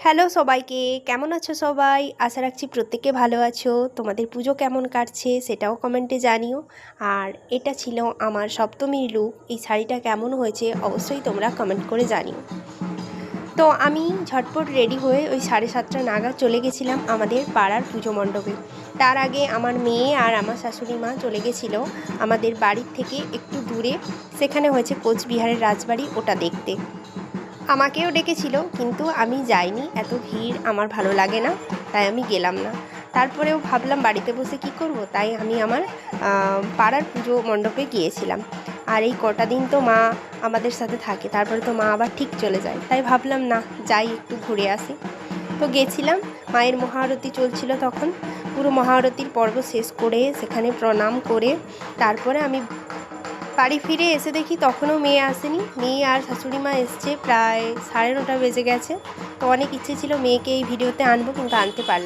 Hello সবাইকে, কেমন আছো সবাই? আশা রাখছি প্রত্যেকে ভালো আছো। তোমাদের পুজো কেমন কাটছে সেটাও কমেন্টে জানিও। আর এটা ছিল আমার সপ্তমীর লুক। এই শাড়িটা কেমন হয়েছে অবশ্যই তোমরা কমেন্ট করে জানিও। তো আমি ঝটপট রেডি হয়ে ওই 7:30 নাগাদ চলে গেছিলাম আমাদের পাড়ার পুজো মণ্ডপে। তার আগে আমার মেয়ে আর আমার শাশুড়ি মা চলে গেছিলো আমাদের বাড়ির থেকে একটু দূরে, সেখানে হয়েছে কোচবিহারের রাজবাড়ি, ওটা দেখতে। আমাকেও ডেকেছিল কিন্তু আমি যাইনি, এত ভিড় আমার ভালো লাগে না, তাই আমি গেলাম না। তারপরেও ভাবলাম বাড়িতে বসে কি করব, তাই আমি আমার পাড়ার পুজো মণ্ডপে গিয়েছিলাম। আর এই কটা দিন তো মা আমাদের সাথে থাকে, তারপরে তো মা আবার ঠিক চলে যায়, তাই ভাবলাম না যাই একটু ঘুরে আসি। তো গেছিলাম, মায়ের মহাআরতি চলছিল তখন। পুরো মহাআরতির পর্ব শেষ করে সেখানে প্রণাম করে তারপরে আমি বাড়ি ফিরে এসে দেখি তখনও মেয়ে আসেনি। মেয়ে আর শাশুড়ি মা এসছে প্রায় 9:30 বেজে গেছে। তো অনেক ইচ্ছে ছিল মেয়েকে এই ভিডিওতে আনবো, কিন্তু আনতে পারলাম